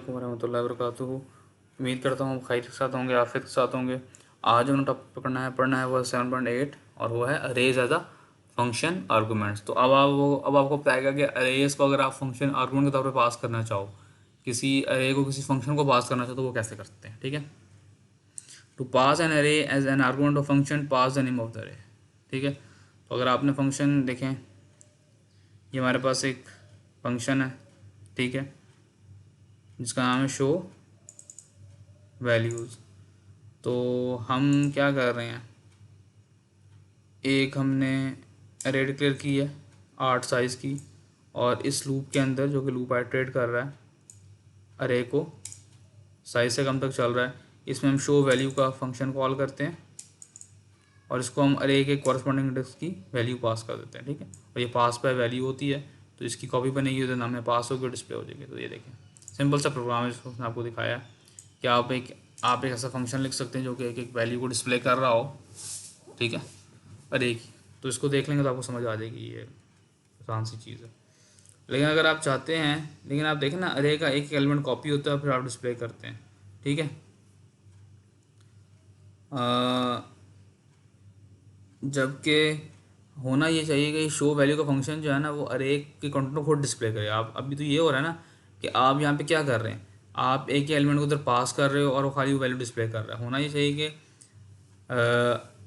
वालेकुम रहमतुल्लाहि व बरकातुहू। उम्मीद करता हूँ खैर के साथ होंगे, आफियत के साथ होंगे। आज जो टॉपिक पढ़ना है वो 7.8 और वो है arrays as a function arguments. तो अब आपको पता है कि अरेज को अगर आप फंक्शन आर्गूमेंट के तौर पे पास करना चाहो, किसी अरे को किसी फंक्शन को पास करना चाहो तो वो कैसे करते हैं, ठीक है। To pass an array as an argument of function, pass the name of the array, ठीक है। तो अगर आपने फंक्शन देखें, ये हमारे पास एक फंक्शन है, ठीक है, जिसका नाम है शो वैल्यूज़। तो हम क्या कर रहे हैं, एक हमने अरे डिक्लेयर की है 8 साइज़ की, और इस लूप के अंदर जो कि लूप आइटरेट कर रहा है अरे को साइज़ से कम तक चल रहा है, इसमें हम शो वैल्यू का फंक्शन कॉल करते हैं और इसको हम अरे के कॉरस्पॉन्डिंग इंडेक्स की वैल्यू पास कर देते हैं, ठीक है। और ये पास बाय वैल्यू होती है, तो इसकी कॉपी बनेगी, तो नाम में पास होकर डिस्प्ले हो जाएगी। तो ये देखें, सिंपल सा प्रोग्राम है जिसको उसने आपको दिखाया है कि आप एक ऐसा फंक्शन लिख सकते हैं जो कि एक एक वैल्यू को डिस्प्ले कर रहा हो, ठीक है, अरे की। तो इसको देख लेंगे तो आपको समझ आ जाएगी, ये आसान सी चीज़ है। लेकिन अगर आप चाहते हैं, लेकिन आप देखें ना, अरे का एक एलिमेंट कॉपी होता है फिर आप डिस्प्ले करते हैं, ठीक है। जबकि होना ये चाहिए कि शो वैल्यू का फंक्शन जो है ना वो अरे के कंटेंट को खुद डिस्प्ले करे। आप अभी तो ये हो रहा है ना कि आप यहाँ पे क्या कर रहे हैं, आप एक ही एलिमेंट को उधर पास कर रहे हो और वो खाली वो वैल्यू डिस्प्ले कर रहा है। होना ये चाहिए कि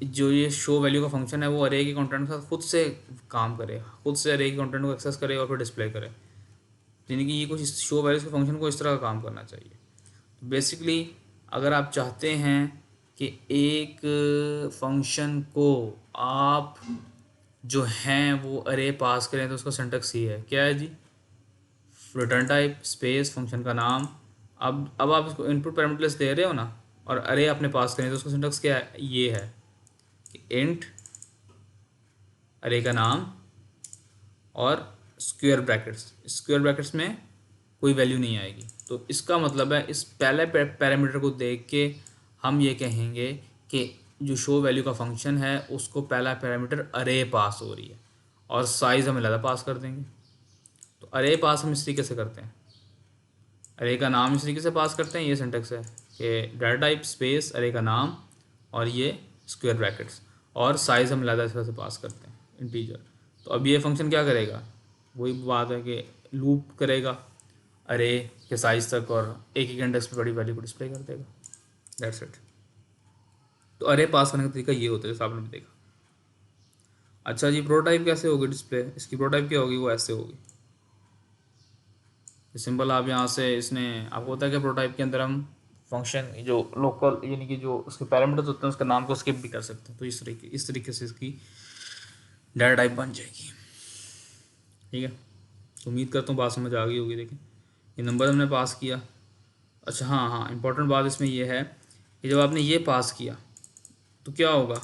जो ये शो वैल्यू का फंक्शन है वो अरे के कंटेंट के साथ खुद से काम करे, खुद से अरे के कंटेंट को एक्सेस करे और फिर डिस्प्ले करे। यानी कि ये कुछ शो वैल्यूज के फंक्शन को इस तरह का काम करना चाहिए। तो बेसिकली अगर आप चाहते हैं कि एक फंक्शन को आप जो हैं वो अरे पास करें, तो उसका सिंटैक्स ये है, क्या है जी, रिटर्न टाइप स्पेस फंक्शन का नाम। अब आप इसको इनपुट पैरामीटर्स दे रहे हो ना, और अरे आपने पास करें तो उसका सिंटैक्स क्या है, ये है कि इंट अरे का नाम और स्क्वायर ब्रैकेट्स में कोई वैल्यू नहीं आएगी। तो इसका मतलब है इस पहले पैरामीटर को देख के हम ये कहेंगे कि जो शो वैल्यू का फंक्शन है उसको पहला पैरामीटर अरे पास हो रही है और साइज़ हम ज़्यादा पास कर देंगे। तो अरे पास हम इस तरीके से करते हैं, अरे का नाम इस तरीके से पास करते हैं, ये सिंटेक्स है कि डाटा टाइप स्पेस अरे का नाम और ये स्क्वायर ब्रैकेट्स, और साइज़ हम ज़्यादा इस तरह से पास करते हैं इंटीजर। तो अब ये फंक्शन क्या करेगा, वही बात है कि लूप करेगा अरे के साइज़ तक और एक एक इंडेक्स पे बड़ी वैल्यू को डिस्प्ले कर देगा। That's it. तो अरे पास करने का तरीका ये होता है जैसे आपने देखा। अच्छा जी, प्रोटोटाइप कैसे होगी डिस्प्ले, इसकी प्रोटोटाइप क्या होगी, वो ऐसे होगी सिंपल। आप यहाँ से इसने आपको होता है कि प्रोटोटाइप के अंदर हम फंक्शन जो लोकल यानी कि जो उसके पैरामीटर्स होते हैं उसका नाम को स्किप भी कर सकते हैं। तो इस तरीके से इसकी डाटा टाइप बन जाएगी, ठीक है। तो उम्मीद करता हूँ बात समझ आ गई होगी। देखें, ये नंबर हमने पास किया। अच्छा हाँ, इंपॉर्टेंट बात इसमें यह है कि जब आपने ये पास किया तो क्या होगा,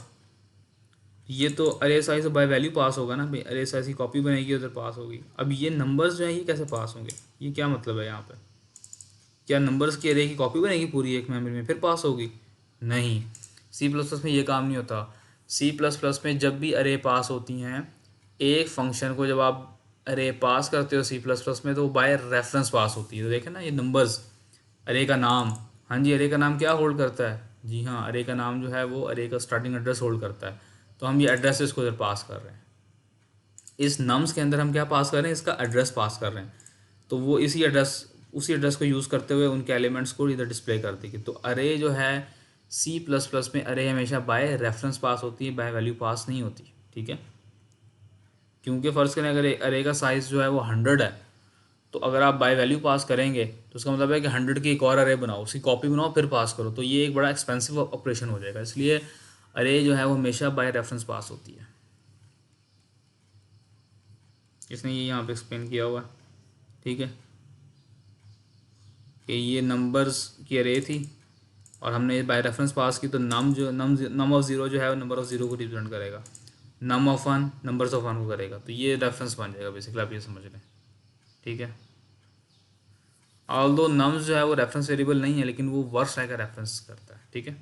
ये तो अरे साइज बाय वैल्यू पास होगा ना भाई, अरे साइज की कॉपी बनेगी उधर पास होगी। अब ये नंबर्स जो हैं ये कैसे पास होंगे, ये क्या मतलब है यहाँ पे, क्या नंबर्स की अरे की कॉपी बनेगी पूरी एक मेमोरी में फिर पास होगी, नहीं। सी प्लस प्लस में ये काम नहीं होता। सी प्लस प्लस में जब भी अरे पास होती हैं, एक फंक्शन को जब आप अरे पास करते हो सी प्लस प्लस में, तो वो बाय रेफरेंस पास होती है। तो देखें ना, ये नंबर्स, अरे का नाम, हाँ जी, अरे का नाम क्या होल्ड करता है, जी हाँ, अरे का नाम जो है वो अरे का स्टार्टिंग एड्रेस होल्ड करता है। तो हम ये एड्रेस इसको इधर पास कर रहे हैं, इस नम्स के अंदर हम क्या पास कर रहे हैं, इसका एड्रेस पास कर रहे हैं। तो वो उसी एड्रेस को यूज़ करते हुए उनके एलिमेंट्स को इधर डिस्प्ले कर देगी। तो अरे जो है सी प्लस प्लस में अरे हमेशा बाय रेफरेंस पास होती है, बाय वैल्यू पास नहीं होती, ठीक है। क्योंकि फ़र्ज़ करें अगर अरे का साइज़ जो है वो 100 है, तो अगर आप बाय वैल्यू पास करेंगे तो उसका मतलब है कि 100 की एक और अरे बनाओ, उसकी कॉपी बनाओ फिर पास करो। तो ये एक बड़ा एक्सपेंसिव ऑपरेशन हो जाएगा, इसलिए अरे जो है वो हमेशा बाय रेफरेंस पास होती है। इसने ये यहाँ पे एक्सप्लेन किया हुआ है, ठीक है, कि ये नंबर्स की अरे थी और हमने बाय रेफरेंस पास की। तो नम ऑफ ज़ीरो जो है वो नंबर ऑफ़ ज़ीरो को रिप्रेजेंट करेगा, num of one numbers of one को करेगा। तो ये रेफरेंस बन जाएगा बेसिकली, आप ये समझ लें, ठीक है। ऑल्दो नम्स जो है वो रेफरेंस वेरिएबल नहीं है, लेकिन वो वर्ड्स का रेफरेंस करता है, ठीक है।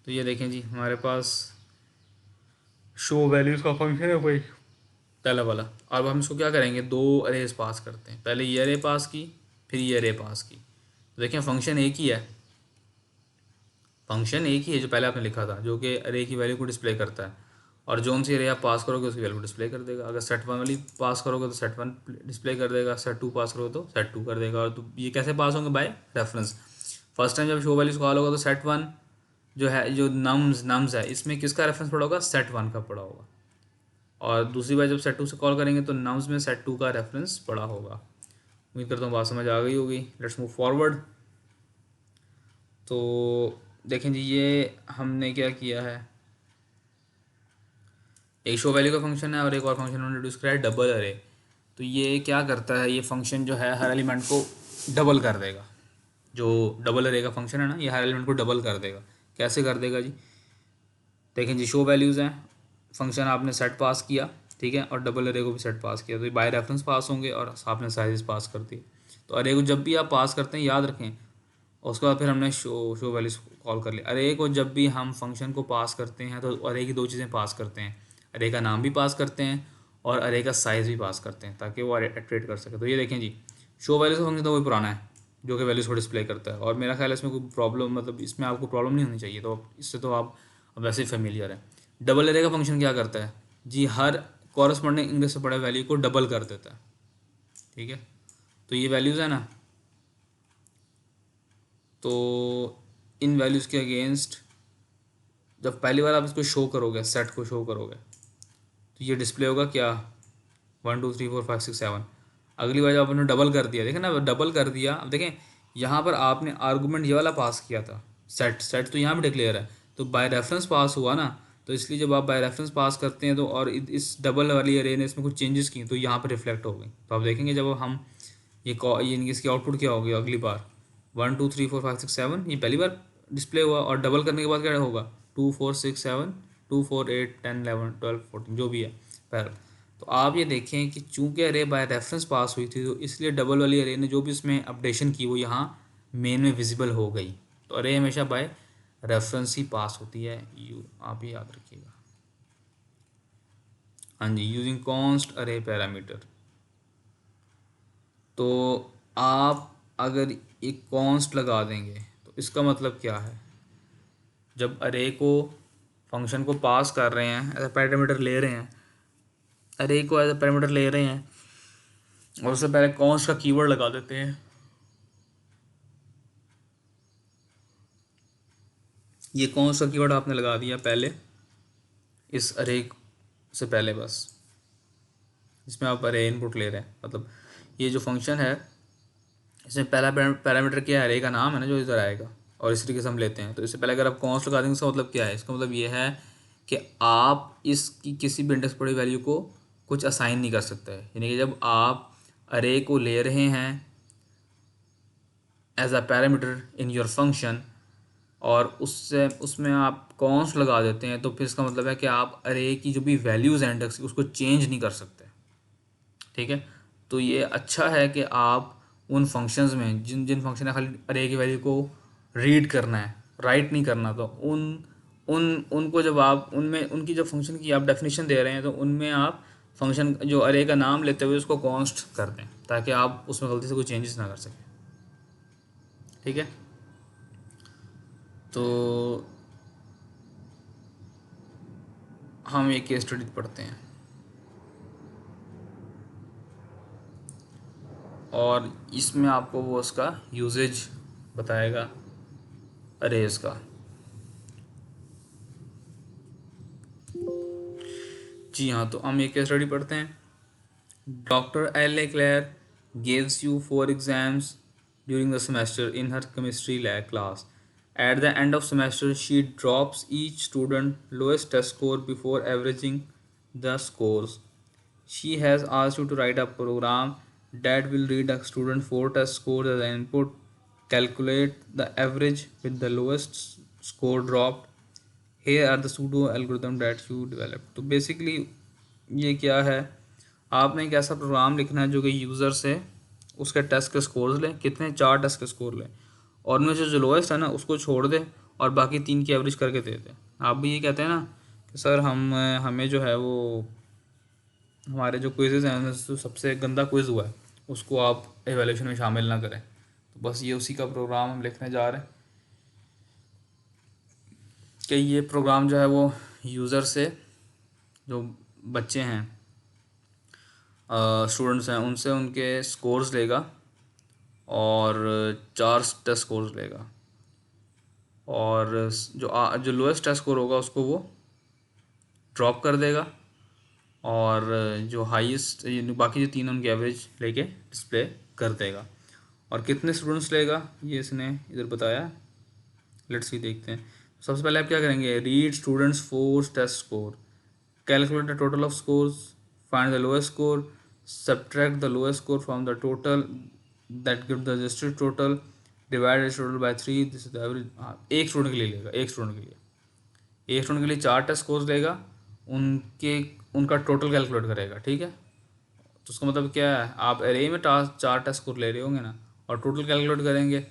तो ये देखें जी, हमारे पास शो वैल्यूज़ का फंक्शन है भाई, पहला वाला। अब हम इसको क्या करेंगे, दो अरेज पास करते हैं, पहले ये अरे पास की, फिर ये अरे पास की। तो देखें फंक्शन एक ही है, फंक्शन एक ही है जो पहले आपने लिखा था, जो कि अरे की वैल्यू को डिस्प्ले करता है, और जोन सी अरे आप पास करोगे उसकी वैल्यू को डिस्प्ले कर देगा। अगर सेट वन वाली पास करोगे तो सेट वन डिस्प्ले कर देगा, सेट टू पास करोगे तो सेट टू कर देगा। और तो ये कैसे पास होंगे, बाय रेफरेंस। फर्स्ट टाइम जब शो वैल्यूज कॉल होगा तो सेट वन जो है, जो नम्स है, इसमें किसका रेफरेंस पड़ा होगा, सेट वन का पड़ा होगा। और दूसरी बार जब सेट टू से कॉल करेंगे तो नम्स में सेट टू का रेफरेंस पड़ा होगा। उम्मीद करता हूँ बात समझ आ गई होगी। Let's move forward. तो देखें जी, ये हमने क्या किया है, एक शो वैल्यू का फंक्शन है और एक और फंक्शन उन्होंने इंट्रोड्यूस करा है, डबल अरे। तो ये क्या करता है, ये फंक्शन जो है हर एलिमेंट को डबल कर देगा। जो डबल अरे का फंक्शन है ना, ये हर एलिमेंट को डबल कर देगा। कैसे कर देगा जी, देखें जी, शो वैल्यूज़ हैं, फंक्शन आपने सेट पास किया, ठीक है, और डबल अरे को भी सेट पास किया, तो ये बाय रेफरेंस पास होंगे और आपने साइज पास कर दिए। तो अरे को जब भी आप पास करते हैं याद रखें, और उसके बाद फिर हमने शो वैल्यूज कॉल कर लिया। अरे को जब भी हम फंक्शन को पास करते हैं तो अरे की दो चीज़ें पास करते हैं, अरे का नाम भी पास करते हैं और अरे का साइज़ भी पास करते हैं, ताकि वो ट्रेड कर सके। तो ये देखें जी, शो वैल्यूज का फंक्शन तो वही पुराना है जो कि वैल्यूज़ को डिस्प्ले करता है, और मेरा ख्याल है इसमें कोई प्रॉब्लम, मतलब इसमें आपको प्रॉब्लम नहीं होनी चाहिए, तो इससे तो आप वैसे ही फेमिलियर है। डबल अरे का फंक्शन क्या करता है जी, हर कॉरस्पॉन्डिंग इंग्लिश से पड़े वैल्यू को डबल कर देता है, ठीक है। तो ये वैल्यूज़ है ना, तो इन वैल्यूज़ के अगेंस्ट जब पहली बार आप इसको शो करोगे, सेट को शो करोगे, तो ये डिस्प्ले होगा क्या, 1 2 3 4 5 6 7। अगली बार जब आपने डबल कर दिया, देखें ना, डबल कर दिया, अब देखें यहाँ पर आपने आर्गूमेंट ये वाला पास किया था, सेट, सेट तो यहाँ भी डिक्लेयर है, तो बाय रेफरेंस पास हुआ ना। तो इसलिए जब आप बाय रेफरेंस पास करते हैं तो, और इस डबल वाली अरे ने इसमें कुछ चेंजेस की तो यहाँ पर रिफ्लेक्ट हो गई। तो आप देखेंगे जब हम ये इसकी आउटपुट क्या होगी अगली बार, 1 2 3 4 5 6 7, ये पहली बार डिस्प्ले हुआ, और डबल करने के बाद क्या होगा, 2 4 6 7, 2 4 8 10 11 12 14, जो भी है पैरल। तो आप ये देखें कि चूंकि अरे बाय रेफरेंस पास हुई थी, तो इसलिए डबल वाली अरे ने जो भी इसमें अपडेशन की वो यहाँ मेन में विजिबल हो गई। तो अरे हमेशा बाय रेफरेंस ही पास होती है, आप ये याद रखिएगा। हाँ जी, यूजिंग कॉन्स्ट अरे पैरामीटर। तो आप अगर एक कॉन्स्ट लगा देंगे तो इसका मतलब क्या है, जब अरे को फंक्शन को पास कर रहे हैं, एज पैरामीटर ले रहे हैं, अरे को एज पैरामीटर ले रहे हैं, और उससे पहले कॉन्स्ट का कीवर्ड लगा देते हैं। ये कॉन्स्ट का कीवर्ड आपने लगा दिया पहले इस अरे से पहले, बस इसमें आप अरे इनपुट ले रहे हैं, मतलब ये जो फंक्शन है इसमें पहला पैरामीटर क्या है, अरे का नाम है ना जो इधर आएगा, और इस तरीके से हम लेते हैं। तो इससे पहले अगर आप कॉन्स्ट लगा देंगे, इसका मतलब क्या है, इसका मतलब ये है कि आप इसकी किसी भी इंडेक्स पड़ी वैल्यू को कुछ असाइन नहीं कर सकते हैं। यानी कि जब आप अरे को ले रहे हैं as a parameter in your function, और उससे उसमें आप कॉन्स्ट लगा देते हैं, तो फिर इसका मतलब है कि आप अरे की जो भी वैल्यूज़ हैं इंडेक्स, उसको चेंज नहीं कर सकते, ठीक है। तो ये अच्छा है कि आप उन फंक्शंस में, जिन जिन फंक्शन है खाली अरे की वैल्यू को रीड करना है, राइट नहीं करना, तो उन उन उनको जब आप उनमें उनकी जब फंक्शन की आप डेफिनेशन दे रहे हैं, तो उनमें आप फंक्शन जो अरे का नाम लेते हुए उसको कॉन्स्ट कर दें, ताकि आप उसमें गलती से कोई चेंजेस ना कर सकें, ठीक है। तो हम एक केस स्टडी पढ़ते हैं, और इसमें आपको वो उसका यूजेज बताएगा अरेज का। जी हाँ, तो हम एक केस स्टडी पढ़ते हैं। Doctor L A Claire gives you 4 exams during the semester in her chemistry lab class. At the end of semester, she drops each student lowest test score before averaging the scores. She has asked you to write a program that will read a student 4 test scores as an input, calculate the average with the lowest score dropped. Here are the pseudo algorithm that you developed. तो basically ये क्या है, आपने एक ऐसा programme लिखना है जो कि यूज़र से उसके टेस्ट के स्कोर्स लें, कितने, 4 टेस्ट के स्कोर लें, और उनमें से जो लोएस्ट है ना उसको छोड़ दें और बाकी 3 की एवरेज करके दे दें। आप भी ये कहते हैं ना कि सर हमें जो है वो हमारे जो क्विज़ेज़ हैं उनमें से सबसे गंदा क्विज़ हुआ है उसको आप एवेल्यूशन में शामिल ना करें। तो बस ये उसी का प्रोग्राम हम लिखने जा रहे हैं कि ये प्रोग्राम जो है वो यूज़र से, जो बच्चे हैं, स्टूडेंट्स हैं, उनसे उनके स्कोर्स लेगा और 4 टेस्ट स्कोर्स लेगा, और जो लोएस्ट टेस्ट स्कोर होगा उसको वो ड्रॉप कर देगा, और जो हाईएस्ट बाकी जो तीन उनकी एवरेज लेके डिस्प्ले कर देगा। और कितने स्टूडेंट्स लेगा ये इसने इधर बताया, लेट्स सी देखते हैं। सबसे पहले आप क्या करेंगे, read students fours test score, calculate the total of scores, find the lowest score, subtract the lowest score from the total that give the registered total, divide total by 3, this is the average. हाँ, एक student के लिए लेगा, एक student के लिए 4 test scores लेगा, उनके उनका टोटल कैलकुलेट करेगा, ठीक है। तो उसका मतलब क्या है, आप एरे में 4 टेस्ट स्कोर ले रहे होंगे ना, और टोटल कैलकुलेट करेंगे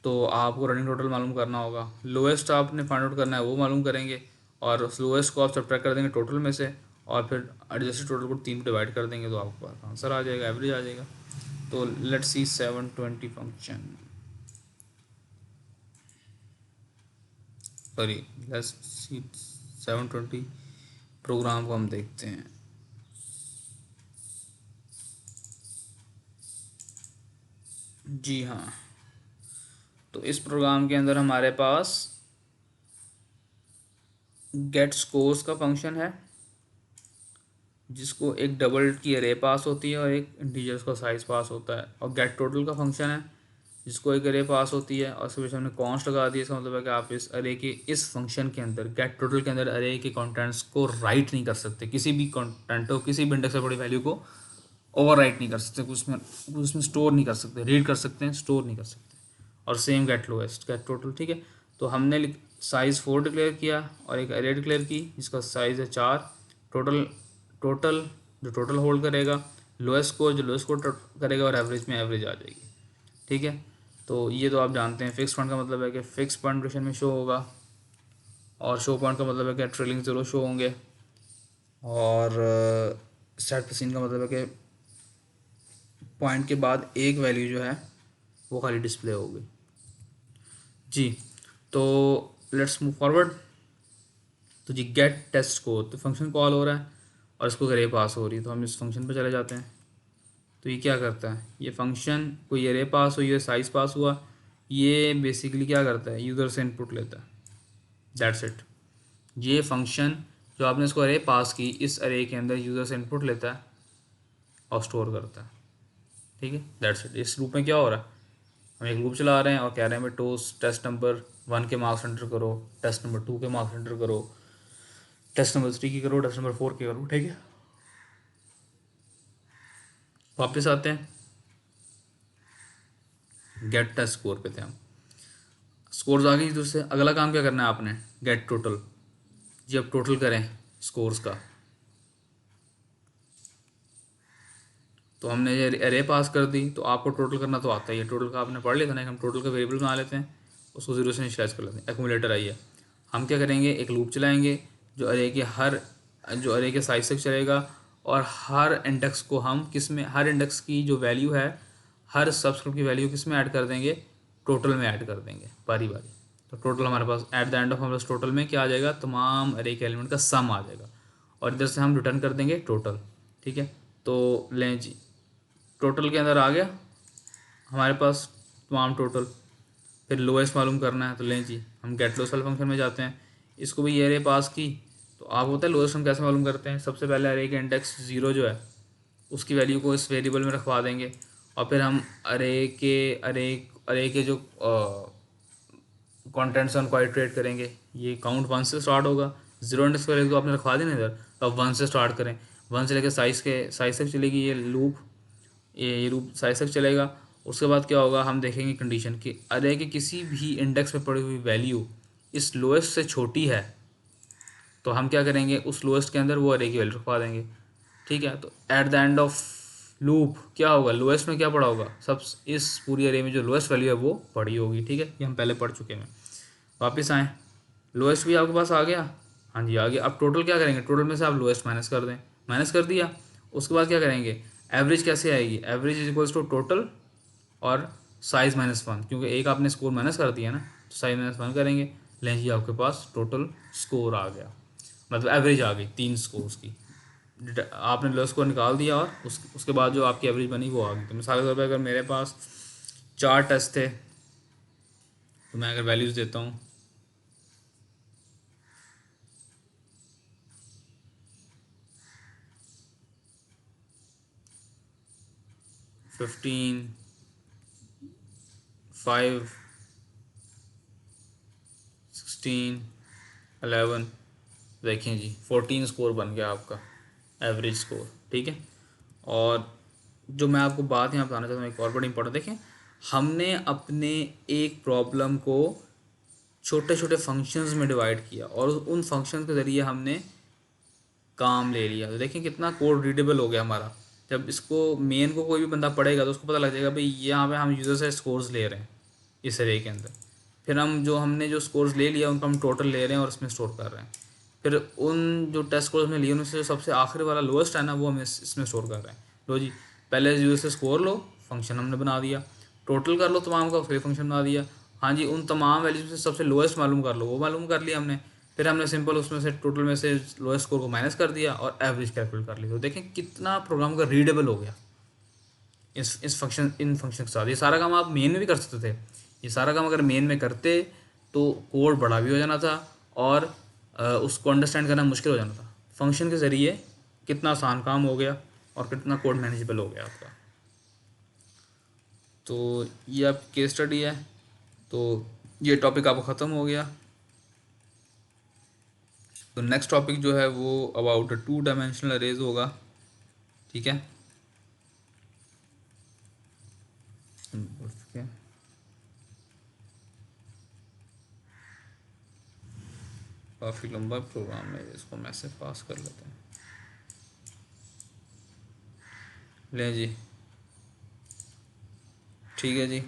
तो आपको रनिंग टोटल मालूम करना होगा, लोएस्ट आपने फाइंड आउट करना है वो मालूम करेंगे, और उस लोएस्ट को आप सब्ट्रैक्ट कर देंगे टोटल में से, और फिर एडजस्टेड टोटल को 3 डिवाइड कर देंगे तो आपको पास आंसर आ जाएगा, एवरेज आ जाएगा। तो let's see 720 function, sorry let's see 720 program को हम देखते हैं। जी हाँ, तो इस प्रोग्राम के अंदर हमारे पास गेट स्कोर्स का फंक्शन है, जिसको एक डबल की अरे पास होती है और एक इंटीजर्स का साइज पास होता है, और गेट टोटल का फंक्शन है जिसको एक अरे पास होती है और उसके पीछे हमने कॉन्स्ट लगा दिया। इसका मतलब है कि आप इस अरे के इस फंक्शन के अंदर गेट टोटल के अंदर अरे के कंटेंट्स को राइट नहीं कर सकते, किसी भी कंटेंट को, किसी भी इंडेक्स से बड़ी वैल्यू को ओवर राइट नहीं कर सकते, उसमें स्टोर नहीं कर सकते, रीड कर सकते हैं, स्टोर नहीं कर सकते। और same get lowest get total, ठीक है। तो हमने साइज़ 4 डिक्लेयर किया और एक अरे डिक्लेयर की जिसका साइज़ है 4, टोटल टोटल जो टोटल होल्ड करेगा, लोएस्ट स्कोर जो लोएस्ट स्कोर करेगा, और एवरेज में एवरेज आ जाएगी, ठीक है। तो ये तो आप जानते हैं। फिक्स पॉइंट का मतलब है कि फिक्स पॉइंट लोकेशन में शो होगा, और शो पॉइंट का मतलब है कि ट्रेलिंग ज़ीरो शो होंगे, और सेट पसीन का मतलब है कि पॉइंट के बाद एक वैल्यू जो है वो खाली डिस्प्ले होगी। जी, तो लेट्स मूव फॉरवर्ड। तो जी गेट टेस्ट स्कोर, तो फंक्शन कॉल हो रहा है और इसको अरे पास हो रही है, तो हम इस फंक्शन पे चले जाते हैं। तो ये क्या करता है, ये फंक्शन कोई अरे पास हुई है, साइज़ पास हुआ, ये बेसिकली क्या करता है, यूज़र से इनपुट लेता है, दैट्स इट। ये फंक्शन जो आपने इसको अरे पास की, इस अरे के अंदर यूज़र से इनपुट लेता है और स्टोर करता है, ठीक है, दैट्स इट। इस लूप में क्या हो रहा है, हम एक लूप चला रहे हैं और कह रहे हैं भाई टेस्ट नंबर 1 के मार्क्स एंटर करो, टेस्ट नंबर 2 के मार्क्स एंटर करो, टेस्ट नंबर 3 की करो, टेस्ट नंबर 4 की करो, ठीक है। वापस आते हैं, गेट टेस्ट स्कोर पे थे हम, स्कोर्स आ गई। दूसरे अगला काम क्या करना है आपने, गेट टोटल। जी अब टोटल करें स्कोर्स का, तो हमने ये एरे पास कर दी, तो आपको टोटल करना तो आता ही है, टोटल का आपने पढ़ लिया था ना, हम टोटल का वेरिएबल बना लेते हैं, उसको जीरो से इनिशियलाइज कर लेते हैं। एक्यूमुलेटर आई है, हम क्या करेंगे, एक लूप चलाएंगे जो अरे के साइज तक चलेगा, और हर इंडेक्स को हम किस में, हर इंडेक्स की जो वैल्यू है, हर सबस्क्रिप्ट की वैल्यू किस में ऐड कर देंगे, टोटल में ऐड कर देंगे बारी बारी। तो टोटल हमारे पास एट द एंड ऑफ हमारे पास टोटल में क्या आ जाएगा, तमाम अरे के एलिमेंट का सम आ जाएगा, और इधर से हम रिटर्न कर देंगे टोटल, ठीक है। तो लें जी, टोटल के अंदर आ गया हमारे पास तमाम टोटल। फिर लोएस्ट मालूम करना है, तो लें जी हम गेट लोएस्ट वाले फंक्शन में जाते हैं, इसको भी एरे पास की। तो आपको पता है लोएस्ट हम कैसे मालूम करते हैं, सबसे पहले अरे के इंडेक्स 0 जो है उसकी वैल्यू को इस वेरिएबल में रखवा देंगे, और फिर हम अरे के जो कॉन्टेंट्स हैं उनको इटरेट करेंगे। ये काउंट 1 से स्टार्ट होगा, 0 इंडेक्स की वैल्यू तो आपने रखवा देना इधर, तो अब 1 से स्टार्ट करें, 1 से लेकर साइज तक चलेगी ये लूप, ये लूप साइज तक चलेगा। उसके बाद क्या होगा, हम देखेंगे कंडीशन कि अरे के किसी भी इंडेक्स में पड़ी हुई वैल्यू इस लोएस्ट से छोटी है, तो हम क्या करेंगे, उस लोएस्ट के अंदर वो अरे की वैल्यू रखवा देंगे, ठीक है। तो at the end of loop क्या होगा, लोएस्ट में क्या पड़ा होगा, सब इस पूरी अरे में जो लोएस्ट वैल्यू है वो पड़ी होगी, ठीक है। ये हम पहले पढ़ चुके हैं। वापस आएँ, लोएस्ट भी आपके पास आ गया, हाँ जी आ गया। अब टोटल क्या करेंगे, टोटल में से आप लोएस्ट माइनस कर दें, माइनस कर दिया। उसके बाद क्या करेंगे, एवरेज कैसे आएगी, average is equals to total और साइज -1, क्योंकि एक आपने स्कोर माइनस कर दिया ना, तो साइज -1 करेंगे। लें जी, आपके पास टोटल स्कोर आ गया, मतलब एवरेज आ गई 3 स्कोर्स की। आपने लो स्कोर निकाल दिया और उसके बाद जो आपकी एवरेज बनी वो आ गई। तो मिसाल के तौर पर अगर मेरे पास 4 टेस्ट थे, तो मैं अगर वैल्यूज़ देता हूँ 15, 5, 16, 11, देखें जी 14 स्कोर बन गया आपका एवरेज स्कोर, ठीक है। और जो मैं आपको बात यहाँ बताना चाहता हूँ एक और बड़ी इंपॉर्टेंट, देखें हमने अपने एक प्रॉब्लम को छोटे छोटे फंक्शंस में डिवाइड किया और उन फंक्शंस के ज़रिए हमने काम ले लिया। तो देखें कितना कोड रीडेबल हो गया हमारा। जब इसको मेन को कोई भी बंदा पढ़ेगा तो उसको पता लग जाएगा भाई यहाँ पे हम यूज़र से स्कोर्स ले रहे हैं इस एरे के अंदर। फिर हम हमने जो स्कोर्स ले लिया उनको हम टोटल ले रहे हैं और इसमें स्टोर कर रहे हैं। फिर उन जो टेस्ट स्कोर्स हमने लिए उनमें से जो सबसे आखिरी वाला लोएस्ट है ना, वो हम इसमें स्टोर कर रहे हैं। लो जी, पहले यूज़र से स्कोर लो, फंक्शन हमने बना दिया। टोटल कर लो तमाम का, फिर फंक्शन बना दिया। हाँ जी, उन तमाम वैल्यूज में से सबसे लोएस्ट मालूम कर लो, वो मालूम कर लिया हमने। फिर हमने सिंपल उसमें से टोटल में से लोएस्ट स्कोर को माइनस कर दिया और एवरेज कैलकुलेट कर ली। तो देखें कितना प्रोग्राम का रीडेबल हो गया इस फंक्शन इन फंक्शन के साथ। ये सारा काम आप मेन में भी कर सकते थे। ये सारा काम अगर मेन में करते तो कोड बड़ा भी हो जाना था और उसको अंडरस्टैंड करना मुश्किल हो जाना था। फंक्शन के ज़रिए कितना आसान काम हो गया और कितना कोड मैनेजेबल हो गया आपका। तो ये आपकी केस स्टडी है। तो ये टॉपिक आपका ख़त्म हो गया। तो नेक्स्ट टॉपिक जो है वो अबाउट 2 डायमेंशनल अरेज होगा, ठीक है। काफ़ी लंबा प्रोग्राम है, इसको मैसेज पास कर लेते हैं। लें जी, ठीक है जी,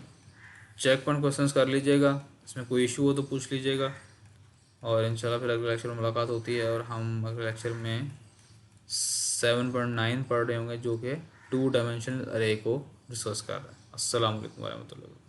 चेक पॉइंट क्वेश्चंस कर लीजिएगा, इसमें कोई इशू हो तो पूछ लीजिएगा। और इंशाल्लाह फिर अगले लेक्चर में मुलाकात होती है और हम अगले लेक्चर में 7.9 पढ़ रहे होंगे, जो कि 2 डायमेंशनल अरे को डिस्कस कर रहे हैं। अस्सलाम वालेकुम वरहमतुल्लाह।